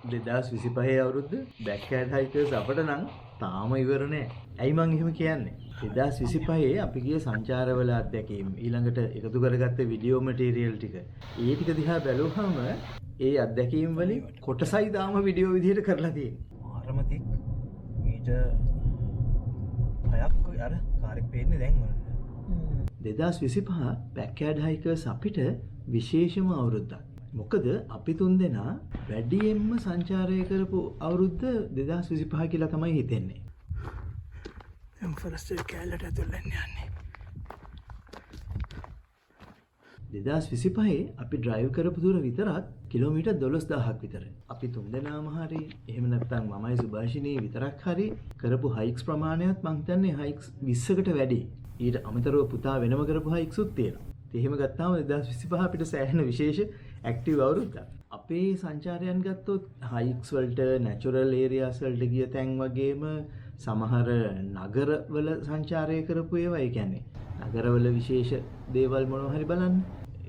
2025 අවුරුද්ද බෑක්යර්ඩ් හයිකර්ස් අපිට නම් තාම ඉවර නෑ. ඇයි මං එහෙම කියන්නේ? 2025 අපි ගිය සංචාරවල අත්දැකීම් ඊළඟට එකතු කරගත්ත වීඩියෝ මැටීරියල් ටික. ඒ ටික දිහා බැලුවහම ඒ අත්දැකීම් වලින් කොටසයි තාම වීඩියෝ විදිහට කරලා තියෙන්නේ. ආරමතික් මීටර් 6ක් අර කාර්යයක් පේන්නේ දැන් වල. 2025 බෑක්යර්ඩ් හයිකර්ස් අපිට විශේෂම අවුරුද්දක්. මොකද අපි තුන්දෙනා වැඩියෙන්ම සංචාරය කරපු අවුරුද්ද 2025 කියලා තමයි හිතෙන්නේ. දැන් ෆොරස්ට් කැලට ඇතුල් වෙන්න යන්නේ. 2025 අපි ඩ්‍රයිව් කරපු දුර විතරක් කිලෝමීටර් 12000ක් විතර. අපි තුන්දෙනාම හරි එහෙම නැත්නම් මමයි සුභාෂිනී විතරක් හරි කරපු හයික්ස් ප්‍රමාණයත් මං හිතන්නේ හයික්ස් 20කට වැඩි. ඊට අමතරව පුතා වෙනම කරපු හයික්ස්ුත් තියෙනවා. එහෙම ගත්තාම 2025 අපිට සෑහෙන විශේෂ ඇක්ටිව් අවුරුද්දක්. අපේ සංචාරයන් ගත්තොත් හයික්ස් වලට නැචරල් ඒරියාස් වලට ගිය තැන් වගේම සමහර නගරවල සංචාරය කරපු ඒවා. ඒ කියන්නේ නගරවල විශේෂ දේවල් මොනවා හරි බලන්න.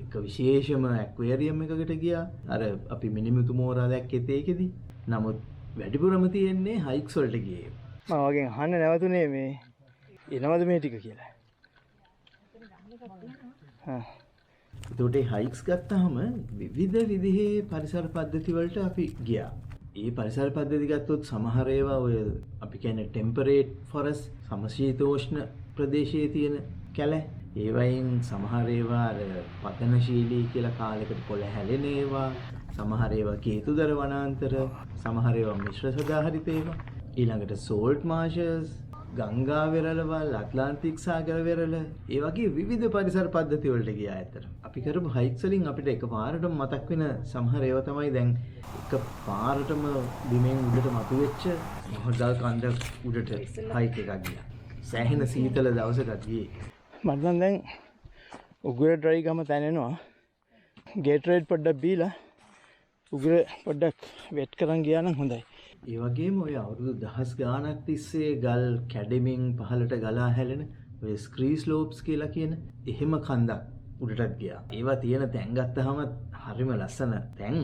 එක විශේෂම ඇක්වේරියම් එකකට ගියා. අර අපි මිනිමුතු මෝරා දැක්කෙත් ඒකෙදි. නමුත් වැඩිපුරම තියෙන්නේ හයික්ස් වලට ගියේ. මම වගේ අහන්න නැවතුනේ මේ එනවද මේ ටික කියලා. එතකොට හයික්ස් ගත්තාම විවිධ විදිහේ පරිසර පද්ධති වලට අපි ගියා. ඒ පරිසර පද්ධති ගත්තොත් සමහර ඒවා ඔය අපි කියන්නේ ටෙම්පරේට් ෆොරස්ට් සමශීතෝෂ්ණ ප්‍රදේශයේ තියෙන කැලෑ. ඒ වයින් සමහර ඒවා අර පතනශීලී කියලා කාලයකට පොළ හැලෙන ඒවා, සමහර ඒවා කේතුදර වනාන්තර, සමහර ඒවා මිශ්‍ර සදාහරිත ඒවා. ඊළඟට සෝල්ට් මාෂස්, ගංගා වෙරළවල්, ඇට්ලාන්ටික් සාගර වෙරළ, ඒ වගේ විවිධ පරිසර පද්ධති වලට ගියා ඇත්තට. අපි කරපු හයික්ස් වලින් අපිට එකපාරටම මතක් වෙන සමහර ඒවා තමයි දැන් එකපාරටම බිමෙන් උඩට මතුවෙච්ච මොහොතල් කන්ද උඩට හයික් එකක් ගියා. සෑහෙන සීතල දවසකට ගියේ. මට නම් දැන් උගුර ඩ්‍රයි ගම තැනෙනවා. ගේටරේඩ් පොඩ්ඩක් බීලා උගුර පොඩ්ඩක් වෙට් කරන් ගියා නම් හොඳයි. ඒ වගේම ඔය අවුරුදු දහස් ගාණක් තිස්සේ ගල් කැඩෙමින් පහළට ගලා හැලෙන ඔය ස්ක්‍රී ස්ලෝප්ස් කියලා කියන එහෙම කන්දක් උඩටත් ගියා. ඒවා තියෙන තැන් ගත්තාම හරිම ලස්සන තැන්.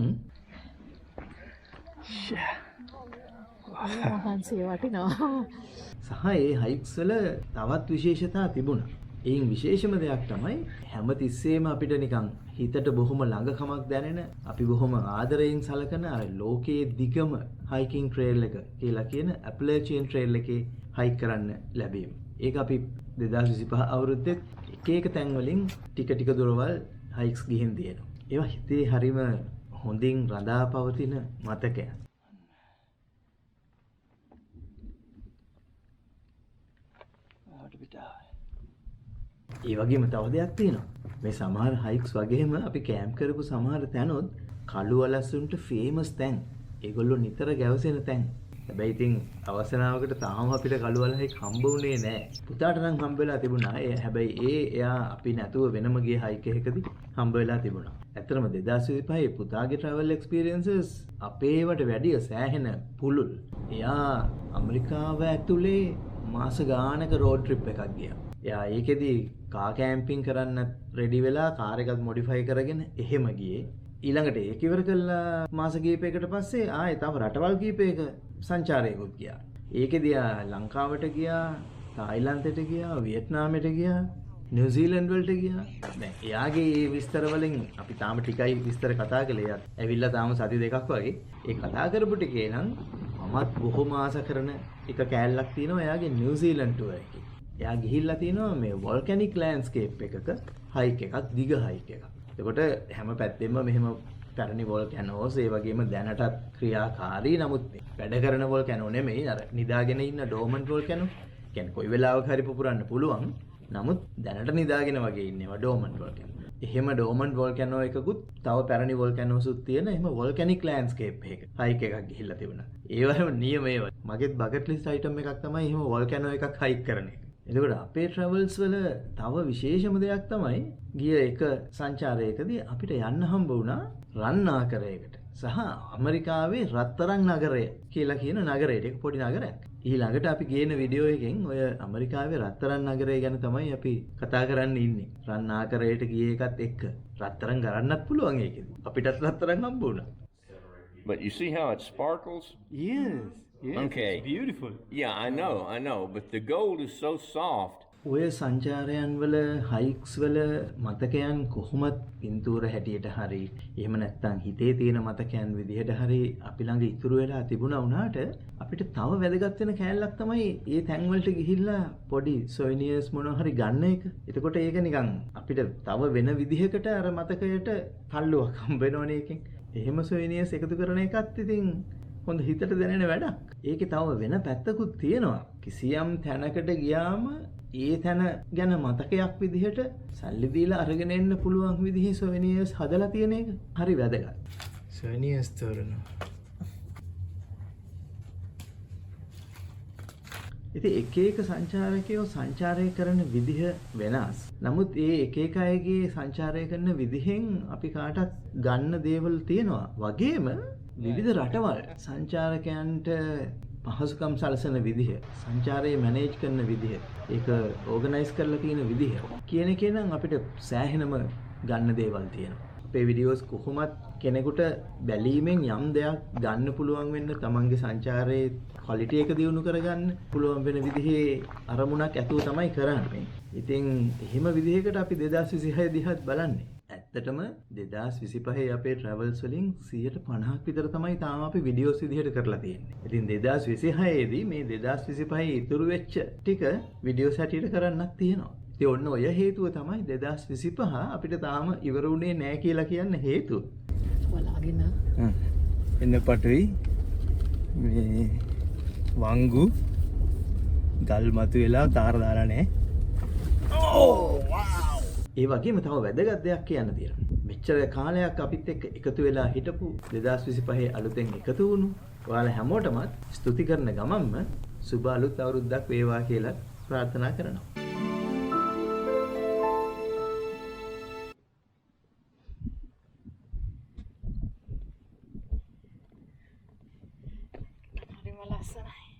මහන්සිය වටිනවා. සහ ඒ හයික්ස් වල තවත් විශේෂතා තිබුණා. ඒන් විශේෂම දෙයක් තමයි හැම තිස්සෙම අපිට නිකන් හිතට බොහොම ළඟකමක් දැනෙන, අපි බොහොම ආදරයෙන් සලකන අර ලෝකයේ දිගම හයිකින් ට්‍රේල් එක කියලා කියන ඇපලචියන් ට්‍රේල් එකේ හයික් කරන්න ලැබීම. ඒක අපි 2025 අවුරුද්දේ එක එක තැන් වලින් ටික ටික දුරවල් හයික්ස් ගිහින් තියෙනවා. ඒවා හිතේ හරිම හොඳින් රඳා පවතින මතකයක්. ඒ වගේම තව දෙයක් තියෙනවා. මේ සමහර හයික්ස් වගේම අපි කැම්ප් කරපු සමහර තැනොත් කළු වලස්සුන්ට ෆේමස් තැන්. ඒගොල්ලෝ නිතර ගැවසෙන තැන්. හැබැයි ඉතින් අවසනාවකට තාම අපිට කළු වල හයික් හම්බ වුණේ නැහැ. පුතාට නම් හම්බ වෙලා තිබුණා. හැබැයි එයා අපි නැතුව වෙනම ගිය හයික් එකකදී හම්බ වෙලා තිබුණා. ඇත්තටම 2025 පුතාගේ travel experiences අපේවට වැඩිය සෑහෙන පුළුල්. එයා ඇමරිකාව ඇතුලේ මාස ගානක රෝඩ් ට්‍රිප් එකක් ගියා. එයා ඒකෙදි කාර් කැම්පින් කරන්න රෙඩි වෙලා කාර් එකත් මොඩිෆයි කරගෙන එහෙම ගියේ. ඊළඟට ඒක ඉවර කළා මාස කීපයකට පස්සේ ආයෙ තව රටවල් කීපයක සංචාරයකට ගියා. ඒකෙදි ලංකාවට ගියා, තායිලන්තයට ගියා, වියට්නාමයට ගියා, නිව්සීලන්ත වලට ගියා. දැන් එයාගේ මේ විස්තර වලින් අපි තාම ටිකයි විස්තර කතා කළේ. එයාත් ඇවිල්ලා තාම සති දෙකක් වගේ. ඒ කතා කරපු ටිකේ නම් මමත් බොහොම ආස කරන එක කෑල්ලක් තියෙනවා එයාගේ නිව්සීලන්ත ටුවර් එකේ. එයා ගිහිල්ලා තිනවා මේ වොල්කැනික් ලෑන්ඩ්ස්කේප් එකක හයික් එකක්, දිග හයික් එකක්. එතකොට හැම පැත්තෙම මෙහෙම පැරණි වොල්කැනෝස්, ඒ වගේම දැනටත් ක්‍රියාකාරී නමුත් වැඩ කරන වොල්කැනෝ නෙමෙයි, අර නිදාගෙන ඉන්න ඩෝමන්ට් වොල්කැනෝ. කියන්නේ කොයි වෙලාවක හරි පුපුරන්න පුළුවන්. නමුත් දැනට නිදාගෙන වගේ ඉන්නේවා ඩෝමන්ට් වොල්කැනෝ. එහෙම ඩෝමන්ට් වොල්කැනෝ එකකුත් තව පැරණි වොල්කැනෝසුත් තියෙන එහෙම වොල්කැනික් ලෑන්ඩ්ස්කේප් එකක හයික් එකක් ගිහිල්ලා තිබුණා. ඒ වගේම නියම ඒවා. මගේත් බකට් ලිස්ට් අයිටම් එකක් තමයි එහෙම වොල්කැනෝ එකක් හයික් කරන එක. එතකොට අපේ ට්‍රැවල්ස් වල තව විශේෂම දෙයක් තමයි ගිය එක සංචාරයකදී අපිට යන්න හම්බ වුණා රන් ආකරයකට. සහ ඇමරිකාවේ රත්තරන් නගරය කියලා කියන නගරයට. ඒක පොඩි නගරයක්. ඊළඟට අපි ගේන වීඩියෝ එකෙන් ඔය ඇමරිකාවේ රත්තරන් නගරය ගැන තමයි අපි කතා කරන්න ඉන්නේ. රන් ආකරයට ගිය එකත් එක්ක රත්තරන් ගරන්නත් පුළුවන් ඒකෙදි. අපිටත් රත්තරන් හම්බ වුණා. But you see how it sparkles? Yes. Yes. Okay. It's beautiful. Yeah, I know. But the gold is so soft. ඔය සංචාරයන් වල හයික්ස් වල මතකයන් කොහොමත් පින්තූර හැටියට හරි එහෙම නැත්නම් හිතේ තියෙන මතකයන් විදිහට හරි අපි ළඟ ඉතුරු වෙලා තිබුණා වුණාට අපිට තව වැදගත් වෙන කෑල්ලක් තමයි ඒ තැන් වලට ගිහිල්ලා පොඩි සොවිනියර්ස් මොනවා හරි ගන්න එක. එතකොට ඒක නිකන් අපිට තව වෙන විදිහකට අර මතකයට තල්ලුවක් හම්බ වෙනවනේ එකෙන්. එහෙම සොවිනියර්ස් එකතු කරන එකත් ඉතින් හොඳ හිතට දැනෙන වැඩක්. ඒකේ තව වෙන පැත්තකුත් තියෙනවා. කිසියම් තැනකට ගියාම ඒ තැන ගැන මතකයක් විදිහට සල්ලි දීලා අරගෙන එන්න පුළුවන් විදිහේ සොවිනියර්ස් හදලා තියෙන එක හරි වැදගත්. සොවිනියර්ස් තෝරනවා. ඉතින් එක එක සංචාරකයෝ සංචාරය කරන විදිහ වෙනස්. නමුත් ඒ එක එක අයගේ සංචාරය කරන විදිහෙන් අපි කාටත් ගන්න දේවල් තියෙනවා. වගේම විවිධ රටවල් සංචාරකයන්ට පහසුකම් සලසන විදිහ, සංචාරයේ මැනේජ් කරන විදිහ, ඒක ඕගනයිස් කරලා තියෙන විදිහ කියන එකේ නම් අපිට සෑහෙනම ගන්න දේවල් තියෙනවා. අපේ වීඩියෝස් කොහොමත් කෙනෙකුට බැලීමෙන් යම් දෙයක් ගන්න පුළුවන් වෙන්න තමන්ගේ සංචාරයේ ක්වොලිටි එක දියුණු කරගන්න පුළුවන් වෙන විදිහේ අරමුණක් ඇතුව තමයි කරන්නේ. ඉතින් එහෙම විදිහකට අපි 2026 දිහත් බලන්නේ. ඇත්තටම 2025 අපේ ට්‍රැවල්ස් වලින් 150ක් විතර තමයි තාම අපි වීඩියෝස් විදිහට කරලා තියෙන්නේ. ඉතින් 2026 දී මේ 2025 ඉතුරු වෙච්ච ටික වීඩියෝස් හැටියට කරන්නත් තියෙනවා. ඉතින් ඔන්න ඔය හේතුව තමයි 2025 අපිට තාම ඉවර වුණේ නැහැ කියලා කියන්න හේතුව. බලාගෙන එන්න පටුයි මේ වංගු ගල් මතු වෙලා තාර දාලා නැහැ. ඒ වගේම තව වැදගත් දෙයක් කියන්න තියෙනවා. මෙච්චර කාලයක් අපිත් එක්ක එකතු වෙලා හිටපු 2025 අලුතෙන් එකතු වුණු ඔයාලා හැමෝටමත් ස්තුති කරන ගමන්ම සුබ අලුත් අවුරුද්දක් වේවා කියලා ප්‍රාර්ථනා කරනවා. හරිම ලස්සනයි.